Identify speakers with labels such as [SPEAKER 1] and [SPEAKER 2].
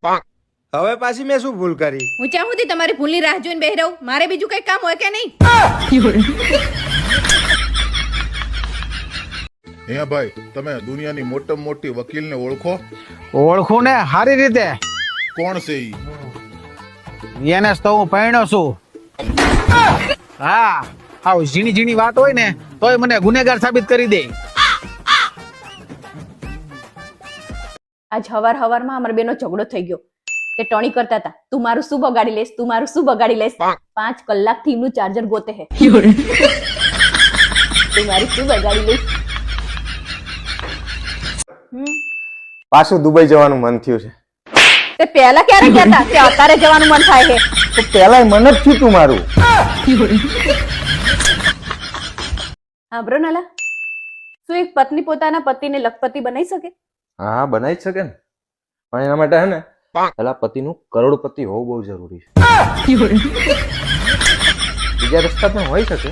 [SPEAKER 1] હવે પાછી મેં શું ભૂલ કરી?
[SPEAKER 2] હું ચાહું છું તમારી ભૂલની રાહ જોઈને બેહી રહું. મારે બીજું કઈ કામ હોય કે નહીં?
[SPEAKER 3] અહીંયા ભાઈ, તમે દુનિયાની મોટામાં મોટી વકીલને ઓળખો?
[SPEAKER 4] ઓળખું ને સારી રીતે.
[SPEAKER 3] કોણ છે ઈ?
[SPEAKER 4] એને જ તો હું પરણ્યો છું. હા, આવ ઝીણી ઝીણી વાત હોય ને તોય મને ગુનેગાર સાબિત કરી દે.
[SPEAKER 2] આજ હવારમાં અમારા બેનો ઝઘડો થઈ ગયો કે ટોણી કરતા હતા, તું મારું શું બગાડી લેસ, તું મારું શું બગાડી લેસ. 5 કલાકથી એમનું ચાર્જર ગોતે હે. તું મારું શું બગાડી લેસ.
[SPEAKER 1] પાછું દુબઈ જવાનું મન થયું છે.
[SPEAKER 2] તે પહેલા ક્યારે કહેતા કે અત્યારે જવાનું મન થાય છે?
[SPEAKER 1] તો પેલા મન જ થયું તું મારું.
[SPEAKER 2] હા બ્રોનાલા, શું એક પત્ની પોતાના પતિને લખપતિ બનાવી શકે?
[SPEAKER 1] હા, બનાવી જ શકે ને, પણ એના માટે હે ને પેલા પતિનું કરોડપતિ હોવું બહુ જરૂરી છે. બીજા રસ્તા પણ હોઈ શકે.